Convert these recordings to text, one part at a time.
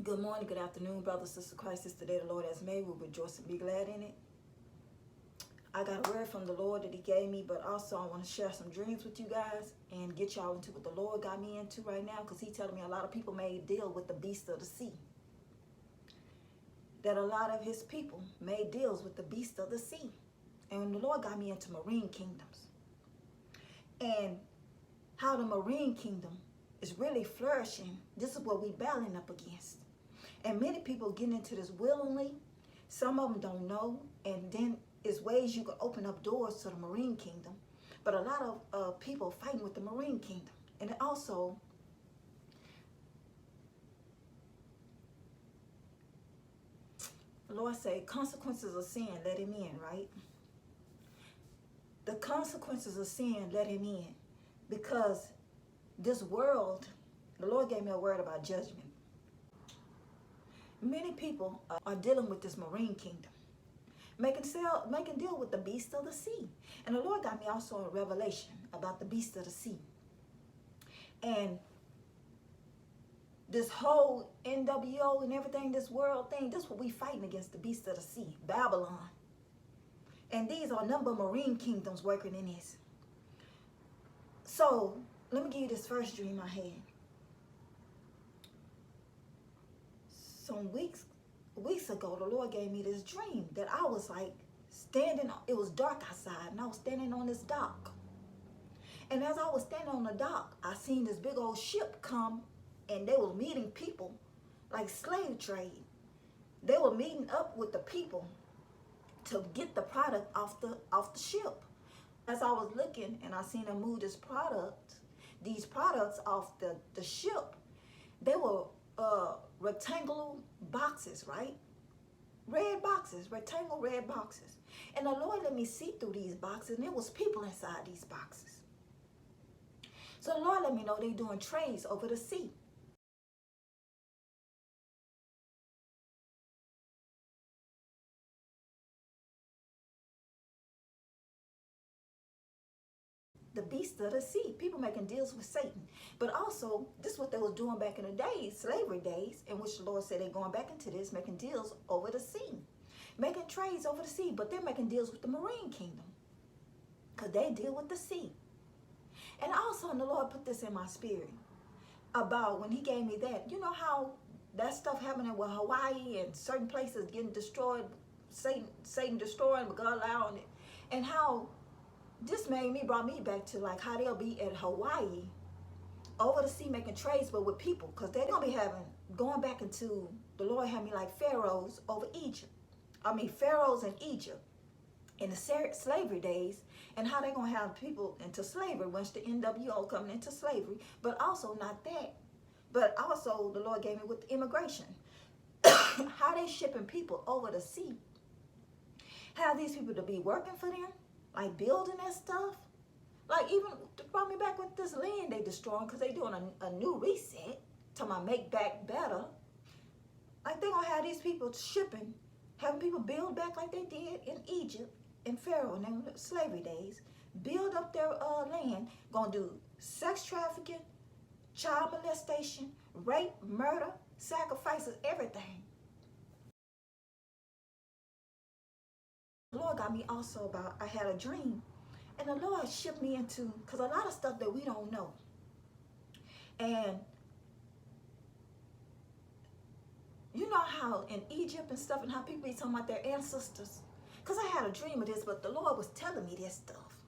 Good morning, good afternoon, brothers, sisters. Christ is the day the Lord has made. We'll rejoice and be glad in it. I got a word from the Lord that he gave me, but also I want to share some dreams with you guys and get y'all into what the Lord got me into right now, because he's telling me a lot of people may deal with the beast of the sea. That a lot of his people made deals with the beast of the sea. And the Lord got me into marine kingdoms. And how the marine kingdom is really flourishing. This is what we're battling up against. And many people get into this willingly. Some of them don't know. And then there's ways you can open up doors to the marine kingdom. But a lot of people fighting with the marine kingdom. And also, the Lord say, consequences of sin, let him in, right? The consequences of sin, let him in. Because this world, the Lord gave me a word about judgment. Many people are dealing with this marine kingdom, making deal with the beast of the sea. And the Lord got me also a revelation about the beast of the sea. And this whole NWO and everything, this world thing, this is what we fighting against, the beast of the sea, Babylon. And these are a number of marine kingdoms working in this. So let me give you this first dream I had. Some weeks ago, the Lord gave me this dream that I was like standing, it was dark outside, and I was standing on this dock. And as I was standing on the dock, I seen this big old ship come, and they were meeting people like slave trade. They were meeting up with the people to get the product off the ship. As I was looking and I seen them move these products off the ship, they were rectangular boxes, right? Red boxes, rectangle red boxes. And the Lord let me see through these boxes, and there was people inside these boxes. So the Lord let me know they doing trades over the sea. The beast of the sea, people making deals with Satan. But also, this is what they was doing back in the days, slavery days, in which the Lord said they're going back into this, making deals over the sea, making trades over the sea. But they're making deals with the marine kingdom, because they deal with the sea. And also, the Lord put this in my spirit about when he gave me that. You know how that stuff happening with Hawaii and certain places getting destroyed, Satan destroying, but God allowing it, and how this brought me back to like how they'll be at Hawaii over the sea making trades, but with people, because they're gonna be going back into, the Lord had me like pharaohs over Egypt. Pharaohs in Egypt in the slavery days, and how they're gonna have people into slavery once the NWO coming into slavery. But also not that, but also the Lord gave me with immigration, how they shipping people over the sea, have these people to be working for them, like building that stuff. Like even brought me back with this land they destroying, because they doing a new reset, talking about make back better. Like they gonna have these people shipping, having people build back like they did in Egypt, in Pharaoh, in them slavery days, build up their land, gonna do sex trafficking, child molestation, rape, murder, sacrifices, everything. The Lord got me also about, I had a dream, and the Lord shipped me into, because a lot of stuff that we don't know. And you know how in Egypt and stuff, and how people be talking about their ancestors? Because I had a dream of this, but the Lord was telling me this stuff.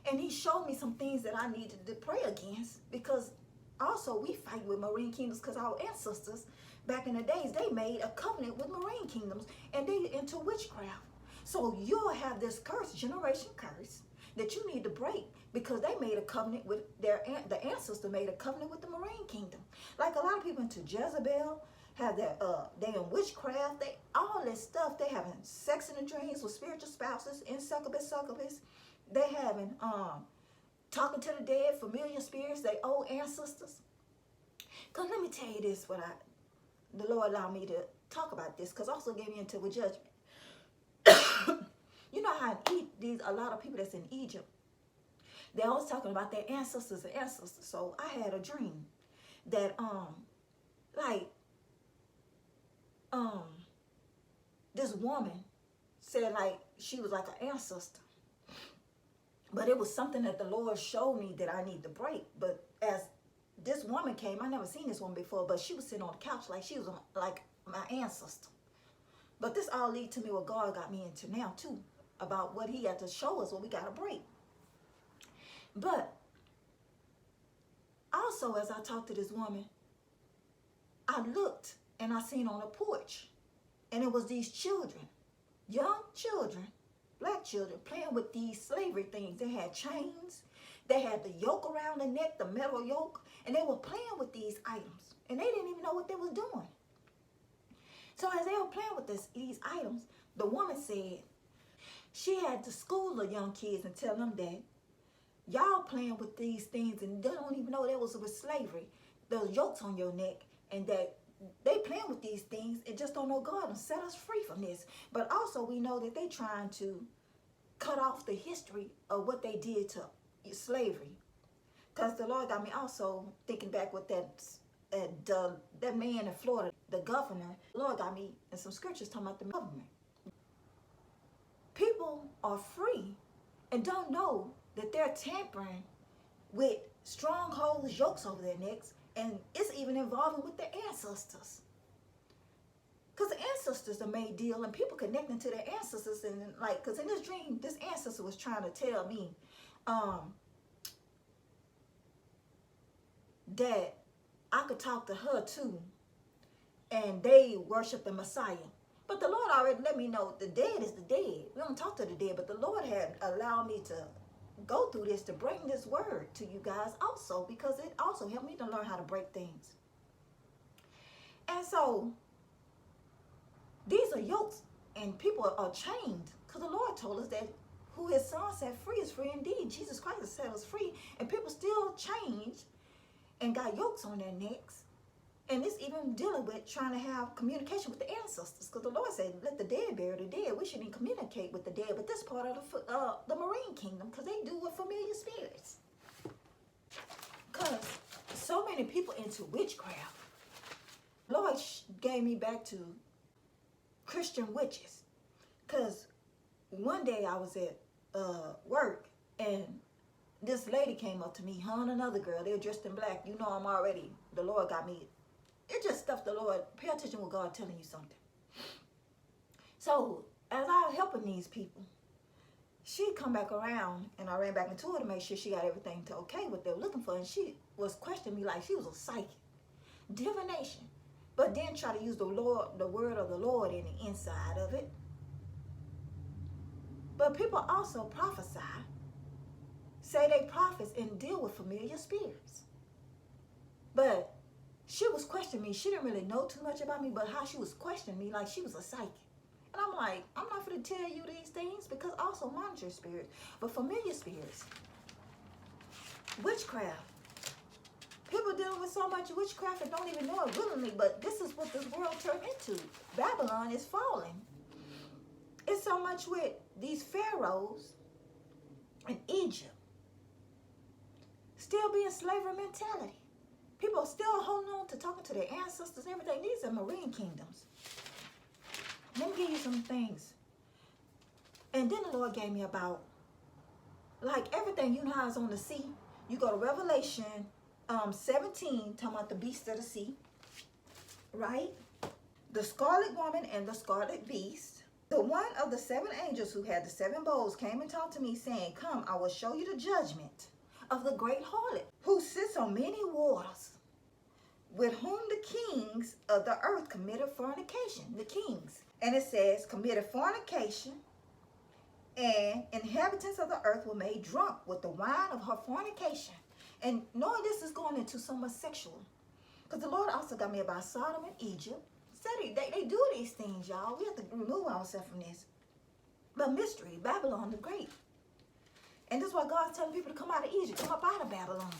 And he showed me some things that I needed to pray against, because also we fight with marine kingdoms, because our ancestors back in the days, they made a covenant with marine kingdoms, and they into witchcraft. So you'll have this curse, generation curse, that you need to break, because they made a covenant with the ancestor made a covenant with the marine kingdom. Like a lot of people into Jezebel have their they in witchcraft, they all this stuff. They having sex in the dreams with spiritual spouses, succubus. They having talking to the dead, familiar spirits, they old ancestors. Cause let me tell you this, the Lord allowed me to talk about this, because also gave me into a judgment. You know how a lot of people that's in Egypt, they're always talking about their ancestors and ancestors. So I had a dream that like um this woman said like she was like an ancestor. But it was something that the Lord showed me that I need to break. But as this woman came, I never seen this one before, but she was sitting on the couch like she was like my ancestor. But this all lead to me what God got me into now too, about what he had to show us what we got to break. But also as I talked to this woman, I looked and I seen on a porch, and it was these children, young children, black children, playing with these slavery things. They had chains, they had the yoke around the neck, the metal yoke, and they were playing with these items, and they didn't even know what they was doing. So as they were playing with these items, the woman said she had to school the young kids and tell them that y'all playing with these things and they don't even know that was with slavery. Those yokes on your neck, and that they playing with these things and just don't know God and set us free from this. But also we know that they trying to cut off the history of what they did to slavery. Because the Lord got me also thinking back with that man in Florida, the governor. The Lord got me in some scriptures talking about the government. People are free and don't know that they're tampering with strongholds, yokes over their necks, and it's even involving with their ancestors. Because the ancestors are made deal, and people connecting to their ancestors, and like, because in this dream, this ancestor was trying to tell me that I could talk to her too, and they worship the Messiah. But the Lord already let me know the dead is the dead. We don't talk to the dead, but the Lord had allowed me to go through this to bring this word to you guys also, because it also helped me to learn how to break things. And so these are yokes, and people are chained, because the Lord told us that who his son set free is free indeed. Jesus Christ has set us free, and people still chained and got yokes on their necks. And it's even dealing with trying to have communication with the ancestors, because the Lord said, let the dead bury the dead. We shouldn't communicate with the dead, but this part of the marine kingdom, because they do with familiar spirits. Because so many people into witchcraft. Lord gave me back to Christian witches, because one day I was at work, and this lady came up to me, her and another girl. They were dressed in black. You know, the Lord got me. It's just stuff the Lord, pay attention when God telling you something. So as I was helping these people, she come back around, and I ran back into her to make sure she got everything to okay what they were looking for. And she was questioning me like she was a psychic, divination, but then try to use the word of the Lord in the inside of it. But people also prophesy, say they prophets and deal with familiar spirits. But she was questioning me. She didn't really know too much about me, but how she was questioning me like she was a psychic. And I'm like, I'm not going to tell you these things, because also monitor spirits, but familiar spirits. Witchcraft. People dealing with so much witchcraft and don't even know it willingly, but this is what this world turned into. Babylon is falling. It's so much with these pharaohs in Egypt still being slavery mentality. People are still holding on to talking to their ancestors and everything. These are marine kingdoms. Let me give you some things. And then the Lord gave me about, like everything, you know how it's on the sea. You go to Revelation 17, talking about the beast of the sea, right? The scarlet woman and the scarlet beast. The one of the seven angels who had the seven bowls came and talked to me, saying, come, I will show you the judgment of the great harlot, who sits on many waters, with whom the kings of the earth committed fornication. The kings. And it says, committed fornication, and inhabitants of the earth were made drunk with the wine of her fornication. And knowing this is going into so much sexual, because the Lord also got me about Sodom and Egypt. They do these things, y'all. We have to remove ourselves from this. But mystery, Babylon the Great. And this is why God's telling people to come out of Egypt, come up out of Babylon.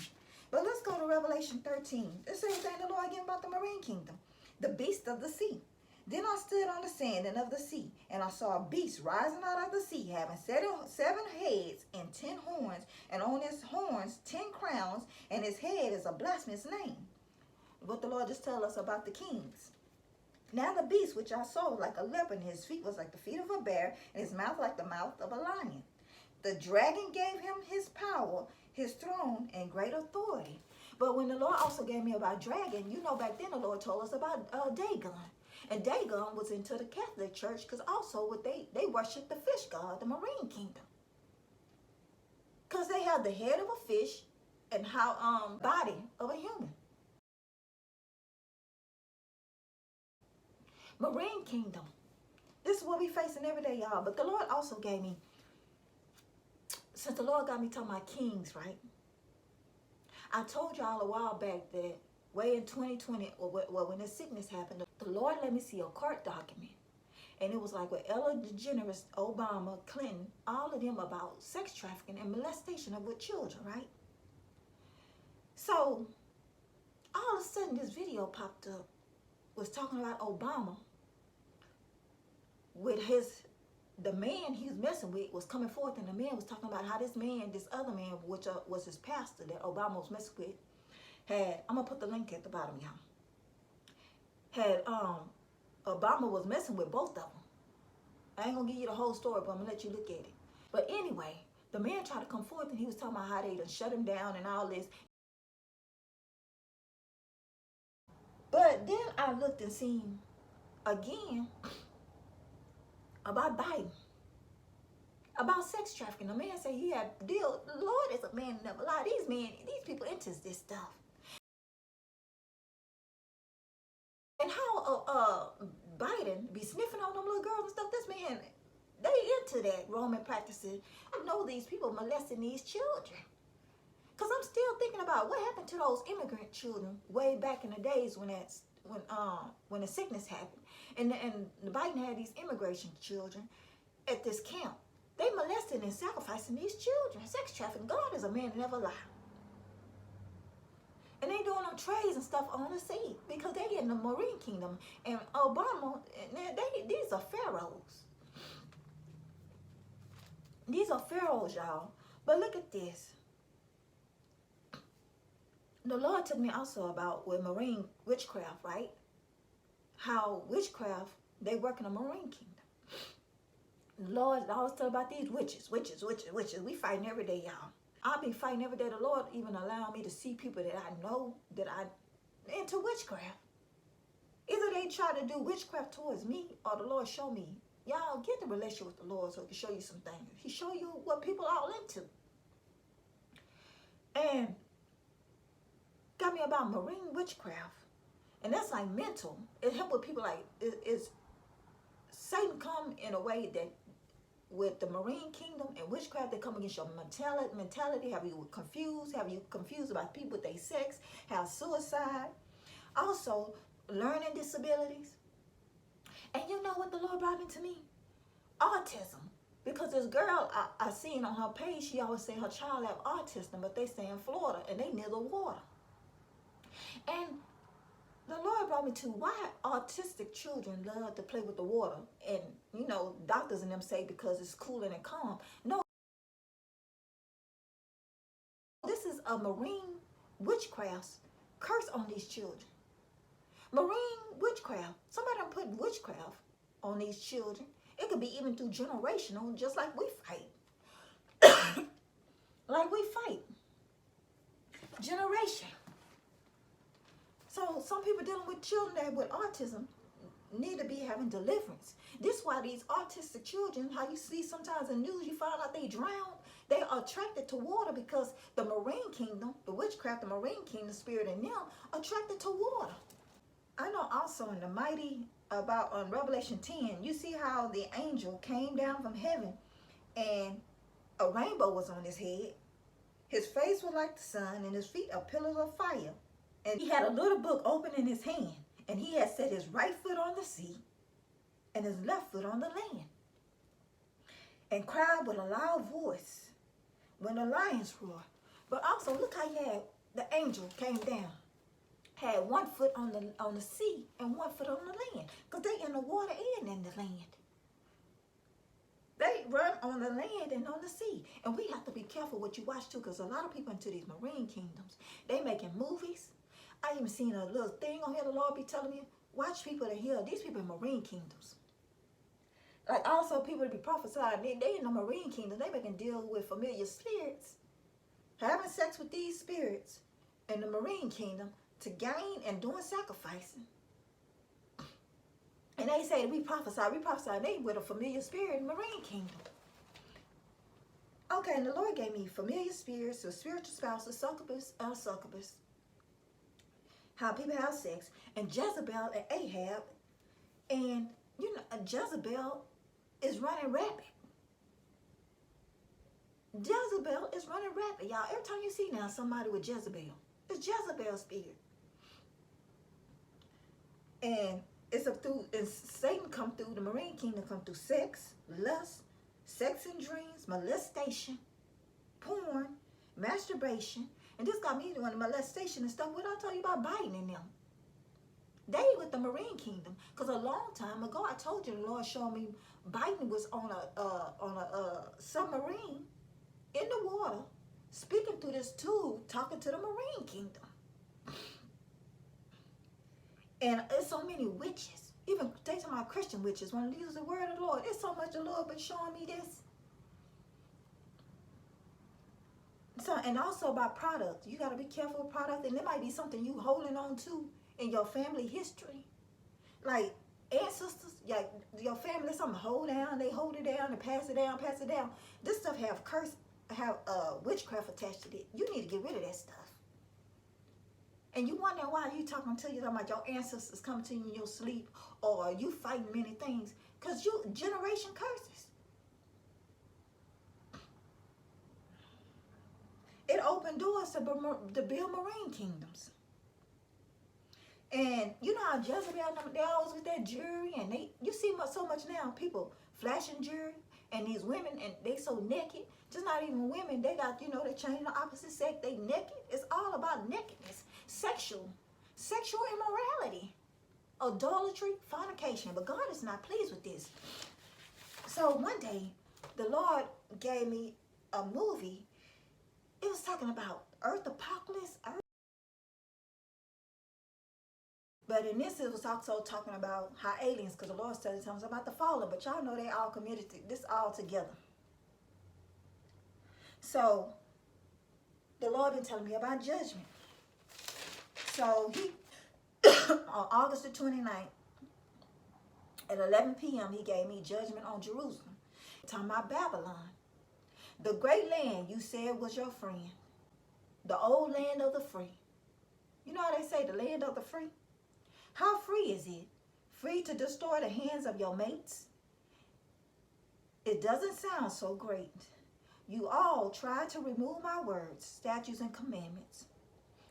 But let's go to Revelation 13. This same thing the Lord again about the marine kingdom. The beast of the sea. Then I stood on the sand and of the sea, and I saw a beast rising out of the sea, having seven heads and 10 horns, and on his horns 10 crowns, and his head is a blasphemous name. What the Lord just tell us about the kings. Now the beast which I saw was like a leopard, and his feet was like the feet of a bear, and his mouth like the mouth of a lion. The dragon gave him his power, his throne, and great authority. But when the Lord also gave me about dragon, you know, back then the Lord told us about Dagon. And Dagon was into the Catholic Church because also what they worship the fish god, the marine kingdom. Because they have the head of a fish and how body of a human. Marine kingdom. This is what we facing every day, y'all. But the Lord also gave me, since the Lord got me talking about kings, right? I told y'all a while back that way in 2020, or when the sickness happened, the Lord let me see a court document. And it was like with Ellen DeGeneres, Obama, Clinton, all of them about sex trafficking and molestation of with children, right? So all of a sudden this video popped up, was talking about Obama with the man he was messing with was coming forth, and the man was talking about how this other man, which was his pastor that Obama was messing with, I'm gonna put the link at the bottom, y'all. Obama was messing with both of them. I ain't gonna give you the whole story, but I'm gonna let you look at it. But anyway, the man tried to come forth, and he was talking about how they done shut him down and all this. But then I looked and seen again about Biden, about sex trafficking. The man said he had deal. The Lord is a man who never lie. These people into this stuff. And how Biden be sniffing on them little girls and stuff. This man, they into that Roman practices. I know these people molesting these children. Because I'm still thinking about what happened to those immigrant children way back in the days when the sickness happened. And Biden had these immigration children at this camp. They molesting and sacrificing these children. Sex trafficking. God is a man that never lie. And they doing them trades and stuff on the sea because they in the marine kingdom. And Obama, these are pharaohs. These are pharaohs, y'all. But look at this. The Lord took me also about with marine witchcraft, right? How witchcraft, they work in the marine kingdom. The Lord always tell about these witches. We fighting every day, y'all. I'll be fighting every day. The Lord even allow me to see people that I know that I into witchcraft. Either they try to do witchcraft towards me or the Lord show me. Y'all get the relationship with the Lord so he can show you some things. He show you what people are all into. And got me about marine witchcraft. And that's like mental. It help with people like, it's Satan come in a way that with the marine kingdom and witchcraft, they come against your mentality, have you confused about people with their sex, have suicide, also learning disabilities. And you know what the Lord brought into me? Autism. Because this girl I seen on her page, she always say her child have autism, but they stay in Florida and they near the water. And the Lord brought me to why autistic children love to play with the water. And, you know, doctors and them say because it's cooling and calm. No. This is a marine witchcraft curse on these children. Marine witchcraft. Somebody done put witchcraft on these children. It could be even through generational, just like we fight. Like we fight. Generation. So some people dealing with children that with autism need to be having deliverance. This is why these autistic children, how you see sometimes in news, you find out they drown. They are attracted to water because the marine kingdom, the witchcraft, the marine kingdom spirit in them, attracted to water. I know also in the mighty, about on Revelation 10, you see how the angel came down from heaven and a rainbow was on his head. His face was like the sun and his feet are pillars of fire. And he had a little book open in his hand, and he had set his right foot on the sea and his left foot on the land, and cried with a loud voice when the lions roared. But also look how he had the angel came down, had one foot on the sea and one foot on the land, because they in the water and in the land. They run on the land and on the sea. And we have to be careful what you watch too, because a lot of people into these marine kingdoms, they making movies. I even seen a little thing on here the Lord be telling me, watch people that hear. These people in marine kingdoms. Like also people that be prophesying, they in the marine kingdom, they making deal with familiar spirits. Having sex with these spirits in the marine kingdom to gain and doing sacrificing. And they say we prophesy, they with a familiar spirit in the marine kingdom. Okay, and the Lord gave me familiar spirits, so spiritual spouses, succubus, and succubus. How people have sex, and Jezebel and Ahab, and you know, Jezebel is running rapid. Jezebel is running rapid, y'all. Every time you see now somebody with Jezebel, it's Jezebel's spirit. And it's up through, and Satan come through, the marine kingdom come through sex, lust, sex and dreams, molestation, porn, masturbation. And this got me doing molestation and stuff. What I tell you about Biden and them? They with the marine kingdom. Because a long time ago, I told you the Lord showed me Biden was on a submarine in the water, speaking through this tube, talking to the marine kingdom. And there's so many witches. Even they talk about Christian witches. When they use the word of the Lord, there's so much the Lord been showing me this. So, and also about product. You got to be careful with product. And there might be something you holding on to in your family history. Like ancestors, like your family, something hold down, they hold it down and pass it down, pass it down. This stuff have witchcraft attached to it. You need to get rid of that stuff. And you wonder why you talking about your ancestors coming to you in your sleep, or you fighting many things, because you generation curses. It opened doors to build marine kingdoms. And you know how Jezebel, they always with that jewelry, and you see so much now, people flashing jewelry, and these women, and they so naked, just not even women, they got, they change the opposite sex, they naked. It's all about nakedness, sexual immorality, idolatry, fornication. But God is not pleased with this. So one day, the Lord gave me a movie. It was talking about Earth apocalypse, but in this, it was also talking about how aliens, because the Lord said something about the fallen, but y'all know they all committed to this all together. So, the Lord been telling me about judgment. So, he, on August the 29th, at 11 p.m., he gave me judgment on Jerusalem. Talking about Babylon. The great land you said was your friend. The old land of the free. You know how they say the land of the free? How free is it? Free to destroy the hands of your mates? It doesn't sound so great. You all try to remove my words, statutes, and commandments,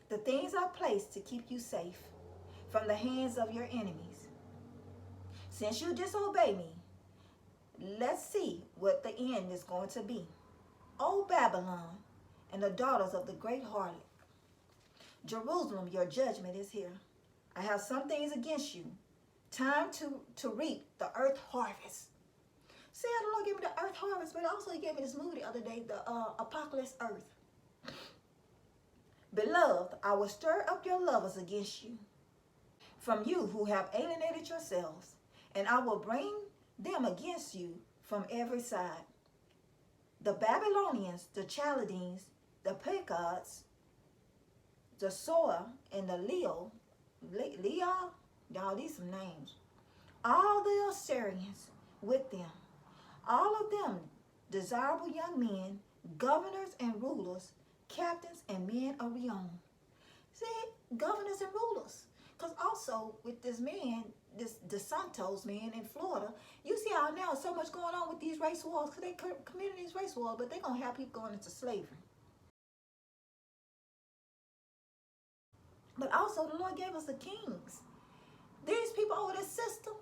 the things I placed to keep you safe from the hands of your enemies. Since you disobey me, let's see what the end is going to be. O Babylon and the daughters of the great harlot, Jerusalem, your judgment is here. I have some things against you. Time to reap the earth harvest. See how the Lord gave me the earth harvest, but also he gave me this movie the other day, the Apocalypse Earth. Beloved, I will stir up your lovers against you, from you who have alienated yourselves, and I will bring them against you from every side. The Babylonians, the Chaldeans, the Pecods, the Soa, and the Leo, y'all, these some names. All the Assyrians with them. All of them desirable young men, governors and rulers, captains and men of renown. See, governors and rulers. Because also with this man, this DeSantos man in Florida, you see how now so much going on with these race wars, because they committed these race wars, but they're going to have people going into slavery. But also the Lord gave us the kings. These people over this system,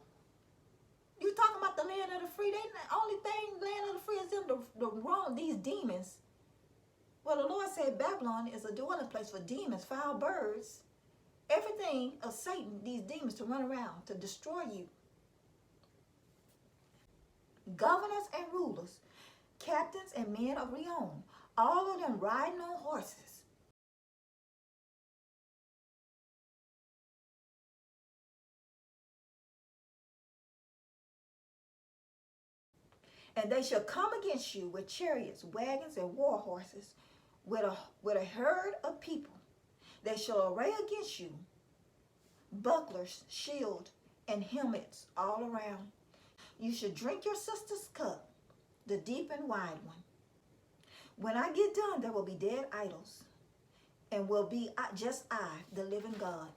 you talking about the land of the free, they the only thing land of the free is them the wrong, these demons. Well, the Lord said Babylon is a dwelling place for demons, foul birds, everything of Satan, these demons to run around, to destroy you. Governors and rulers, captains and men of renown, all of them riding on horses. And they shall come against you with chariots, wagons, and war horses, with a herd of people. They shall array against you bucklers, shield, and helmets all around. You should drink your sister's cup, the deep and wide one. When I get done, there will be dead idols, and will be just I, the living God.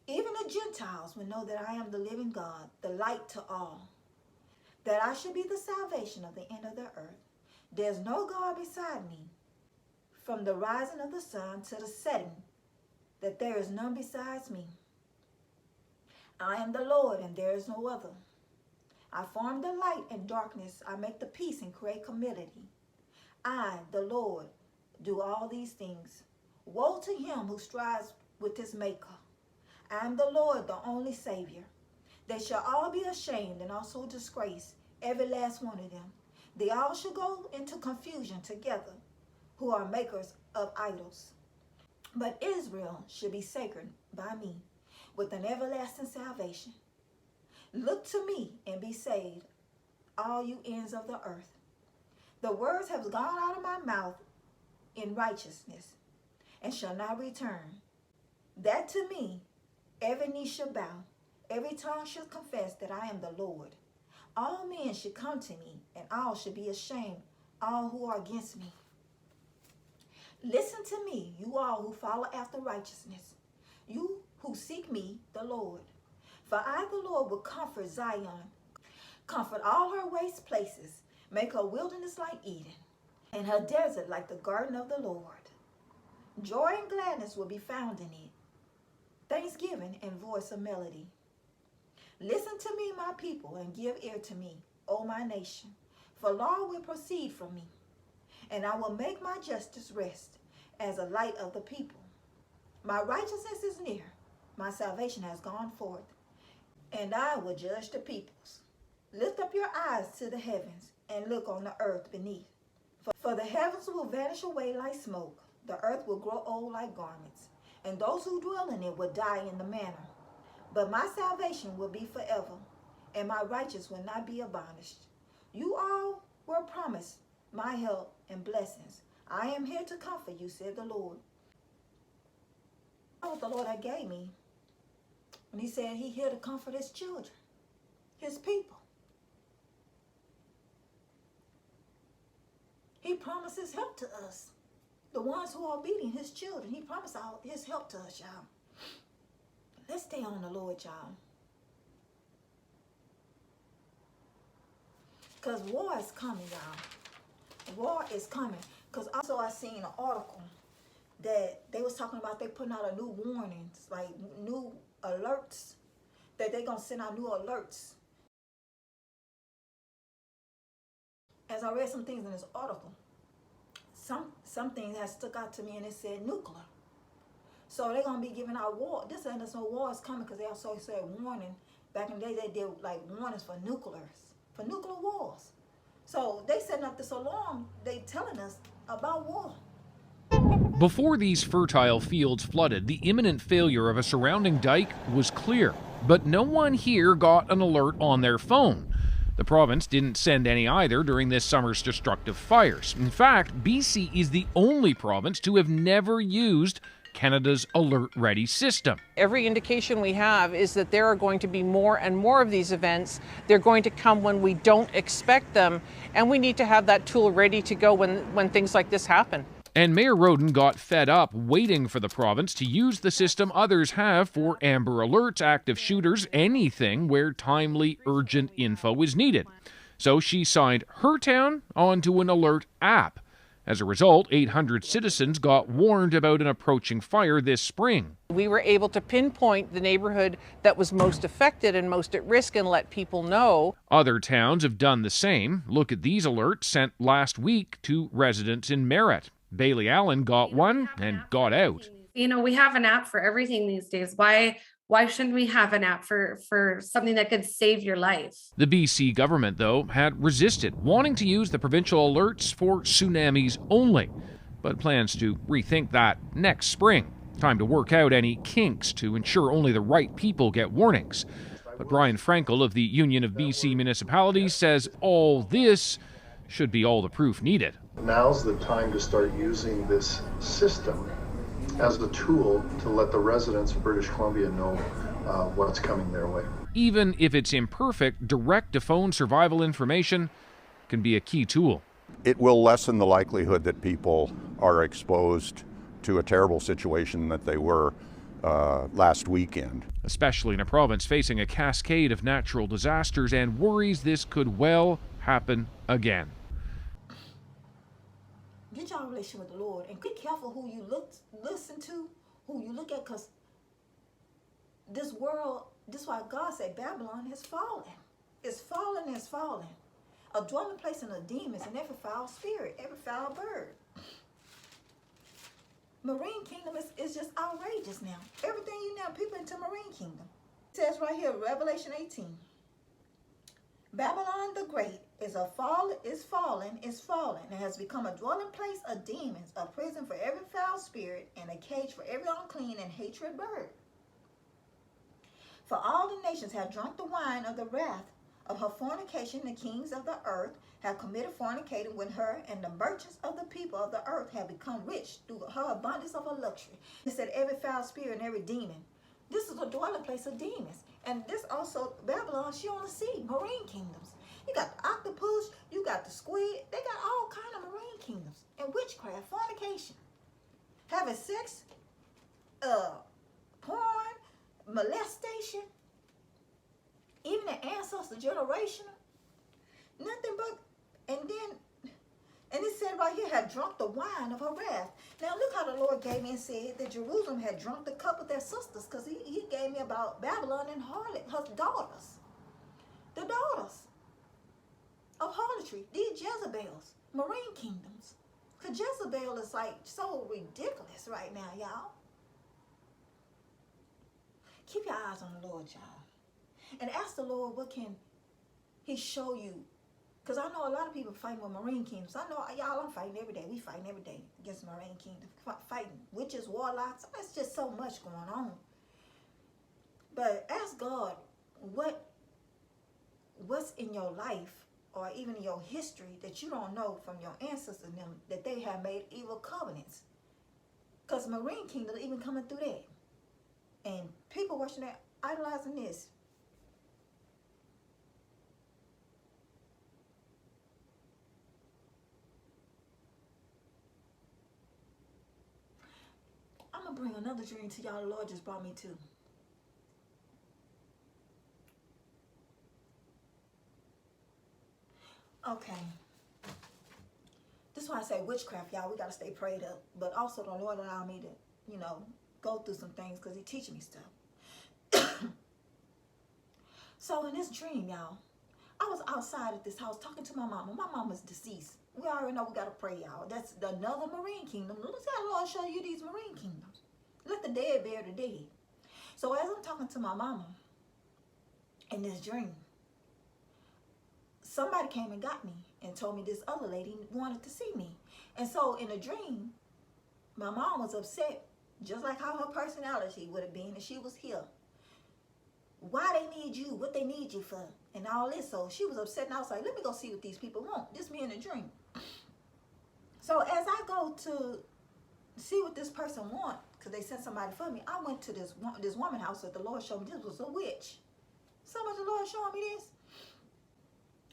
Even the Gentiles will know that I am the living God, the light to all, that I should be the salvation of the end of the earth. There's no God beside me, from the rising of the sun to the setting, that there is none besides me. I am the Lord, and there is no other. I form the light and darkness. I make the peace and create community. I, the Lord, do all these things. Woe to him who strives with his maker. I am the Lord, the only Savior. They shall all be ashamed and also disgraced, every last one of them. They all shall go into confusion together, who are makers of idols. But Israel shall be sacred by me, with an everlasting salvation. Look to me and be saved, all you ends of the earth. The words have gone out of my mouth in righteousness, and shall not return. That to me every knee shall bow, every tongue shall confess that I am the Lord. All men should come to me, and all should be ashamed, all who are against me. Listen to me, you all who follow after righteousness, you who seek me, the Lord. For I, the Lord, will comfort Zion, comfort all her waste places, make her wilderness like Eden, and her desert like the garden of the Lord. Joy and gladness will be found in it, thanksgiving and voice of melody. Listen to me, my people, and give ear to me, O my nation, for law will proceed from me, and I will make my justice rest as a light of the people. My righteousness is near, my salvation has gone forth, and I will judge the peoples. Lift up your eyes to the heavens, and look on the earth beneath. For the heavens will vanish away like smoke, the earth will grow old like garments, and those who dwell in it will die in the manner. But my salvation will be forever, and my righteousness will not be abolished. You all were promised my help and blessings. I am here to comfort you, said the Lord. What the Lord had gave me when he said he here to comfort his children, his people. He promises help to us, the ones who are obedient, his children. He promised his help to us, y'all. Let's stay on the Lord, y'all. Because war is coming, y'all. War is coming. Because also I seen an article that they was talking about they putting out a new warnings, like new alerts, that they're going to send out new alerts. As I read some things in this article, some things that stuck out to me, and it said nuclear. So they're going to be giving out war. This ain't no war is coming, because they also said warning. Back in the day, they did like warnings for nuclear wars. So they setting up this alarm. They telling us about war. Before these fertile fields flooded, the imminent failure of a surrounding dike was clear. But no one here got an alert on their phone. The province didn't send any either during this summer's destructive fires. In fact, BC is the only province to have never used Canada's Alert Ready system. Every indication we have is that there are going to be more and more of these events. They're going to come when we don't expect them, and we need to have that tool ready to go when things like this happen. And Mayor Roden got fed up waiting for the province to use the system others have for Amber Alerts, active shooters, anything where timely, urgent info is needed. So she signed her town onto an alert app. As a result, 800 citizens got warned about an approaching fire this spring. We were able to pinpoint the neighborhood that was most affected and most at risk and let people know. Other towns have done the same. Look at these alerts sent last week to residents in Merritt. Bailey Allen got one and got out. You know, we have an app for everything these days. Why shouldn't we have an app for something that could save your life? The BC government, though, had resisted, wanting to use the provincial alerts for tsunamis only, but plans to rethink that next spring. Time to work out any kinks to ensure only the right people get warnings. But Brian Frankel of the Union of BC Municipalities says all this should be all the proof needed. Now's the time to start using this system as a tool to let the residents of British Columbia know what's coming their way. Even if it's imperfect, direct-to-phone survival information can be a key tool. It will lessen the likelihood that people are exposed to a terrible situation that they were last weekend. Especially in a province facing a cascade of natural disasters and worries this could well happen again. Get your relation with the Lord and be careful who you listen to, who you look at, because this world, this is why God said Babylon has fallen. It's fallen, it's fallen. A dwelling place in the demons and every foul spirit, every foul bird. Marine kingdom is just outrageous now. Everything you know, people into marine kingdom. It says right here, Revelation 18. Babylon the Great is fallen, and has become a dwelling place of demons, a prison for every foul spirit, and a cage for every unclean and hatred bird. For all the nations have drunk the wine of the wrath of her fornication. The kings of the earth have committed fornicating with her, and the merchants of the people of the earth have become rich through her abundance of her luxury. It said every foul spirit and every demon. This is a dwelling place of demons. And this also, Babylon, she on the sea, marine kingdoms. You got the octopus, you got the squid, they got all kind of marine kingdoms. And witchcraft, fornication, having sex, porn, molestation, even the ancestor generation, nothing but, and it said right here, had drunk the wine of her wrath. Now look how the Lord gave me and said that Jerusalem had drunk the cup of their sisters, because he gave me about Babylon and harlot, her daughters. The daughters of harlotry, these Jezebels, marine kingdoms. Because Jezebel is like so ridiculous right now, y'all. Keep your eyes on the Lord, y'all. And ask the Lord, what can he show you? Because I know a lot of people fighting with marine kingdoms. I know, y'all, I'm fighting every day. We fighting every day against marine kingdoms. Fighting witches, warlocks. It's just so much going on. But ask God, what's in your life or even in your history that you don't know from your ancestors and them, that they have made evil covenants. Because marine kingdom even coming through that. And people watching that, idolizing this. I'm going to bring another dream to y'all the Lord just brought me to. Okay. This is why I say witchcraft, y'all. We got to stay prayed up. But also the Lord allowed me to, go through some things because he teaching me stuff. So in this dream, y'all, I was outside at this house talking to my mama. My mama's deceased. We already know we got to pray, y'all. That's another marine kingdom. Let's have the Lord show you these marine kingdoms. Let the dead bury the dead. So as I'm talking to my mama in this dream, somebody came and got me and told me this other lady wanted to see me. And so in a dream, my mom was upset, just like how her personality would have been if she was here. Why they need you, what they need you for, and all this. So she was upset, and I was like, let me go see what these people want. This me in a dream. So as I go to see what this person want, because they sent somebody for me, I went to this woman house that the Lord showed me. This was a witch. So much the Lord showing me this.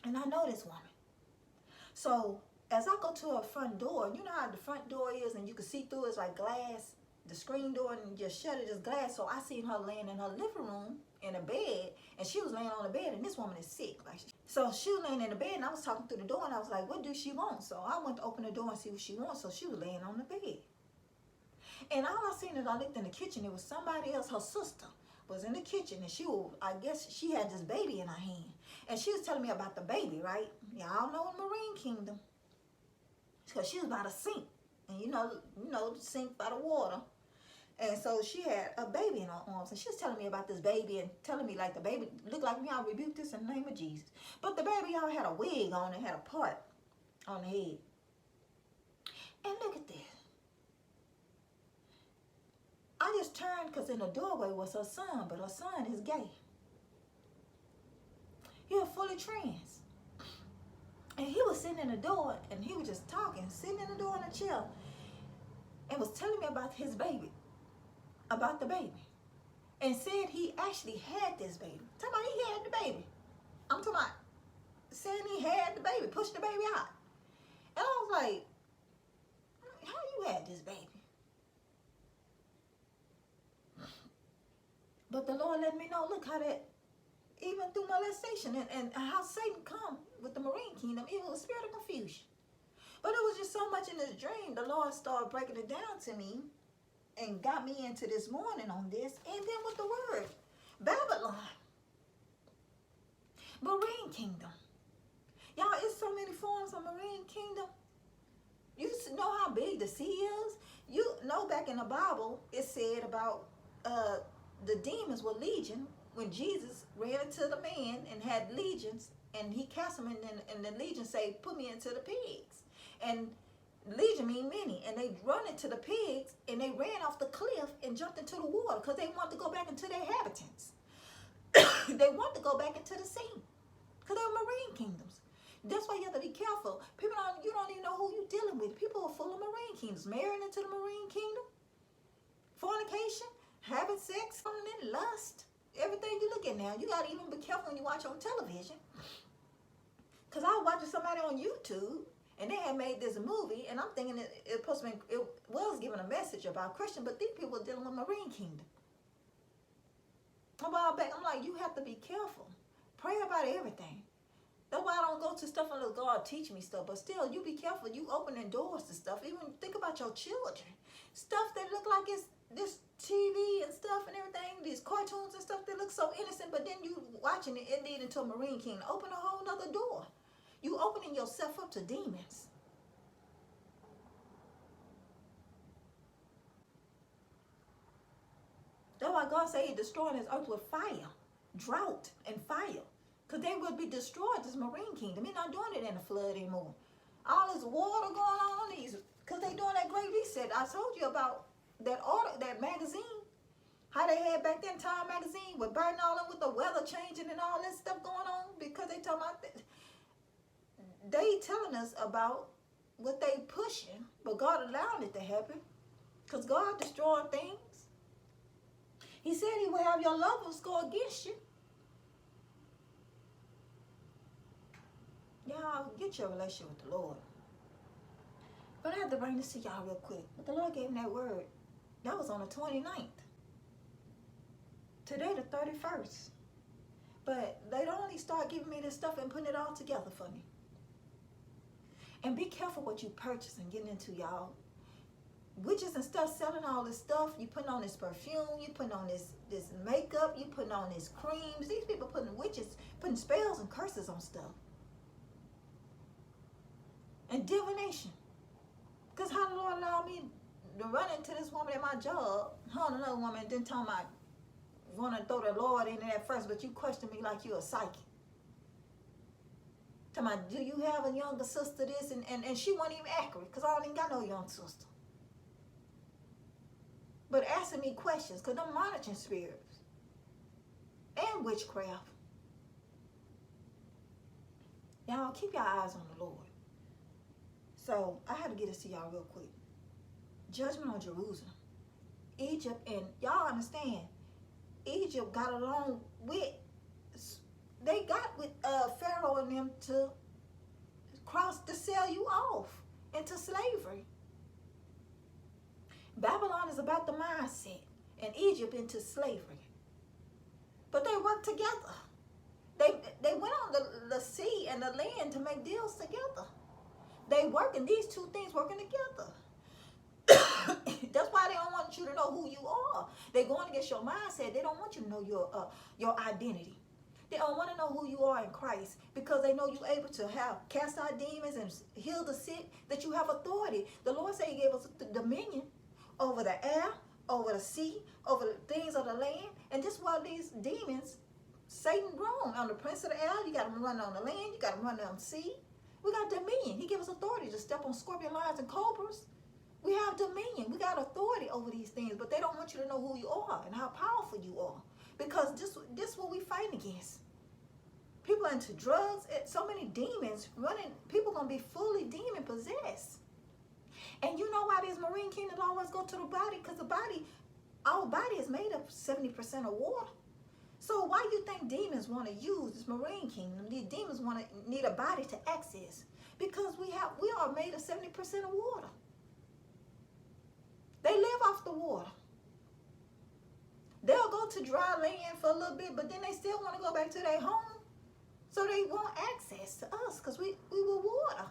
And I know this woman. So as I go to her front door, you know how the front door is and you can see through, it's like glass, the screen door, and you just shut it, it's glass. So I seen her laying in her living room in a bed, and she was laying on the bed, and this woman is sick. So she was laying in the bed, and I was talking through the door, and I was like, what do she want? So I went to open the door and see what she wants. So she was laying on the bed. And all I seen is I looked in the kitchen, it was somebody else, her sister was in the kitchen, and I guess she had this baby in her hand. And she was telling me about the baby, right? Y'all know in Marine Kingdom. Because she was by the sink. And you know, the sink by the water. And so she had a baby in her arms. And she was telling me about this baby and telling me like the baby looked like me. I rebuke this in the name of Jesus. But the baby, y'all, had a wig on and had a part on the head. And look at this. I just turned because in the doorway was her son, but her son is gay. He was fully trans. And he was sitting in the door, and he was just talking, sitting in the door in a chair, and was telling me about his baby, about the baby, and said he actually had this baby. Talking about he had the baby. I'm talking about saying he had the baby, pushed the baby out. And I was like, how you had this baby? But the Lord let me know, look how that, even through molestation and how Satan come with the marine kingdom, it was a spirit of confusion. But it was just so much in this dream, the Lord started breaking it down to me and got me into this morning on this. And then with the word, Babylon, marine kingdom. Y'all, it's so many forms of marine kingdom. You know how big the sea is? You know back in the Bible, it said about the demons were legion when Jesus ran into the man and had legions, and he cast them, and the legion say, put me into the pigs. And legion mean many, and they run into the pigs, and they ran off the cliff and jumped into the water because they wanted to go back into their inhabitants. They want to go back into the sea because they're marine kingdoms. That's why you have to be careful. You don't even know who you're dealing with. People are full of marine kingdoms, marrying into the marine kingdom, fornication, having sex, falling in lust, everything you look at now. You got to even be careful when you watch on television. Because I was watching somebody on YouTube, and they had made this movie, and I'm thinking it was giving a message about Christian, but these people are dealing with marine kingdom. A while back, I'm like, you have to be careful. Pray about everything. That's why I don't go to stuff unless God teach me stuff. But still, you be careful. You opening doors to stuff. Even think about your children. Stuff that look like it's this TV and stuff and everything. These cartoons and stuff that look so innocent. But then you watching it, it lead into a marine kingdom. Open a whole nother door. You opening yourself up to demons. That's why God said He destroying His earth with fire, drought, and fire. Because they would be destroyed, this marine kingdom. He's not doing it in the flood anymore. All this water going on, because they doing that great reset. I told you about that magazine. How they had back then, Time magazine, with burning all in with the weather changing and all that stuff going on. Because they talking about that. They telling us about what they pushing, but God allowed it to happen. Because God destroying things. He said He will have your loved ones go against you. Y'all, get your relationship with the Lord. But I have to bring this to y'all real quick. But the Lord gave me that word. That was on the 29th. Today, the 31st. But they don't only start giving me this stuff and putting it all together for me. And be careful what you purchase and getting into, y'all. Witches and stuff selling all this stuff. You putting on this perfume. You putting on this makeup. You putting on these creams. These people putting spells and curses on stuff. And divination. Because how the Lord allowed me to run into this woman at my job, her and another woman, then tell me I want to throw the Lord in there first, but you question me like you're a psychic. Tell me, do you have a younger sister this? And she wasn't even accurate, because I don't even got no young sister. But asking me questions, because I'm monitoring spirits. And witchcraft. Y'all, keep your eyes on the Lord. So, I had to get this to y'all real quick. Judgment on Jerusalem. Egypt, and y'all understand, Egypt got along with, they got with Pharaoh and them to sell you off into slavery. Babylon is about the mindset, and Egypt into slavery. But they work together. They went on the sea and the land to make deals together. They working, these two things working together. That's why they don't want you to know who you are. They're going against your mindset. They don't want you to know your identity. They don't want to know who you are in Christ, because they know you're able to cast out demons and heal the sick, that you have authority. The Lord said He gave us dominion over the air, over the sea, over the things of the land. And this is why these demons, Satan roam on the prince of the air. You got them running on the land. You got them running on the sea. We got dominion. He gave us authority to step on scorpion, lions, and cobras. We have dominion. We got authority over these things, but they don't want you to know who you are and how powerful you are, because this is what we fighting against. People into drugs, so many demons running. People gonna be fully demon possessed. And you know why these marine kingdoms always go to the body? Because the body, our body is made up 70% of water. So why you think demons want to use this marine kingdom? These demons need a body to access, because we are made of 70% of water. They live off the water. They'll go to dry land for a little bit, but then they still want to go back to their home. So they want access to us because we were water.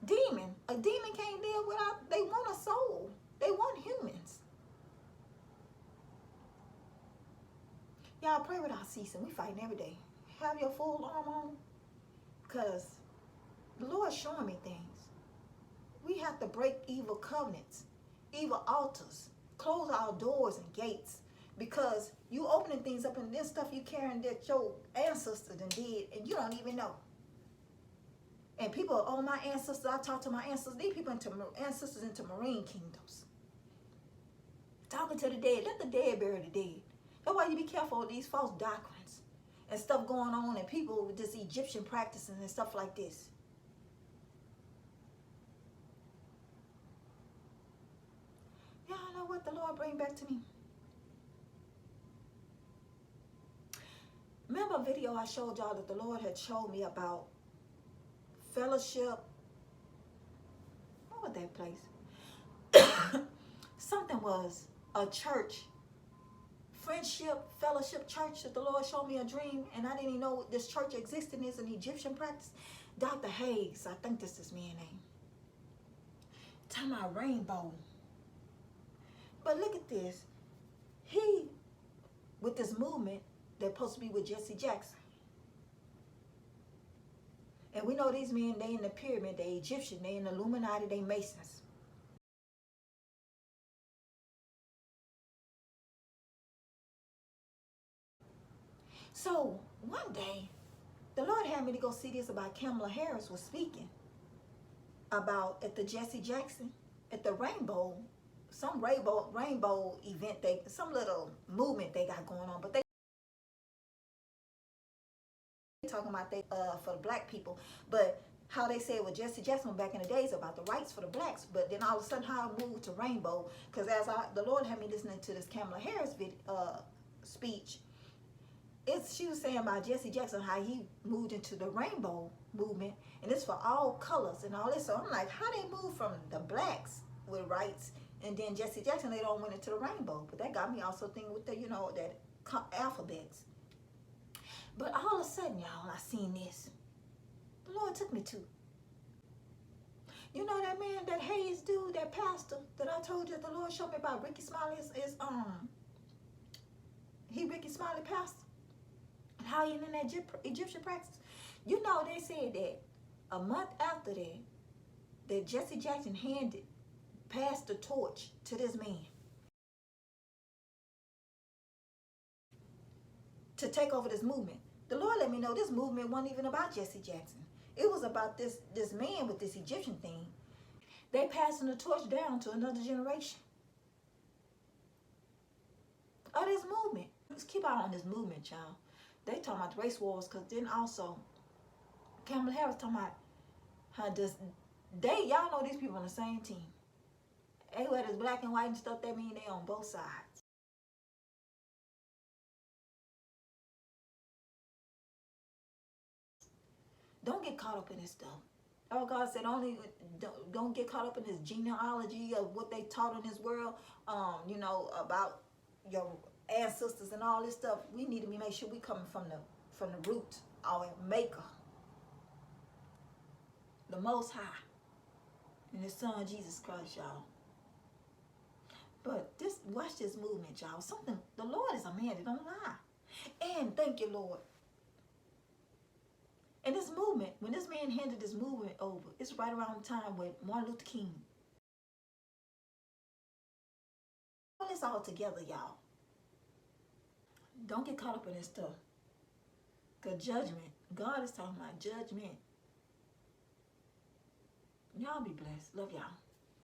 A demon can't live without, they want a soul. They want humans. Y'all pray without ceasing. We fighting every day. Have your full armor on, because the Lord's showing me things. We have to break evil covenants, evil altars, close our doors and gates, because you opening things up and this stuff you carrying that your ancestors done did and you don't even know. And people, oh, my ancestors, I talk to my ancestors. These people ancestors into marine kingdoms. Talking to the dead. Let the dead bury the dead. That's why you be careful with these false doctrines and stuff going on, and people with this Egyptian practices and stuff like this. Y'all know what the Lord bring back to me? Remember a video I showed y'all that the Lord had showed me about fellowship? What was that place? Something was a church. Friendship, fellowship church that the Lord showed me a dream, and I didn't even know this church existed. It's an Egyptian practice. Dr. Hayes, I think this is man's name. Talking about rainbow. But look at this. He, with this movement, they're supposed to be with Jesse Jackson. And we know these men, they in the pyramid, they Egyptian, they in the Illuminati, they Masons. So one day, the Lord had me to go see this about Kamala Harris was speaking about at the Jesse Jackson, at the Rainbow, some rainbow event, some little movement they got going on, but they talking about for the black people, but how they said with Jesse Jackson back in the days about the rights for the blacks, but then all of a sudden how it moved to rainbow, because as the Lord had me listening to this Kamala Harris speech, she was saying about Jesse Jackson, how he moved into the rainbow movement, and it's for all colors and all this. So I'm like, how they move from the blacks with rights, and then Jesse Jackson, they don't went into the rainbow. But that got me also thinking with the, that alphabets. But all of a sudden, y'all, I seen this. The Lord took me to. You know that man, that Hayes dude, that pastor that I told you the Lord showed me about, Ricky Smiley he Ricky Smiley pastor. How he in that Egyptian practice. You know, they said that a month after that Jesse Jackson passed the torch to this man to take over this movement. The Lord let me know this movement wasn't even about Jesse Jackson. It was about this man with this Egyptian thing. They passing the torch down to another generation of this movement. Let's keep out on this movement, y'all. They talking about the race wars, because then also Kamala Harris talking about how y'all know these people on the same team. Anyway, this black and white and stuff, that mean they on both sides. Don't get caught up in this stuff. Oh, God said don't get caught up in this genealogy of what they taught in this world, about your ancestors and all this stuff. We need to make sure we coming from the root, our maker, the Most High, and His Son Jesus Christ, y'all. But watch this movement, y'all. The Lord is a man that don't lie. And thank you, Lord. And this movement, when this man handed this movement over, it's right around the time with Martin Luther King. All this all together, y'all. Don't get caught up in this stuff. Because judgment, God is talking about judgment. Y'all be blessed. Love y'all.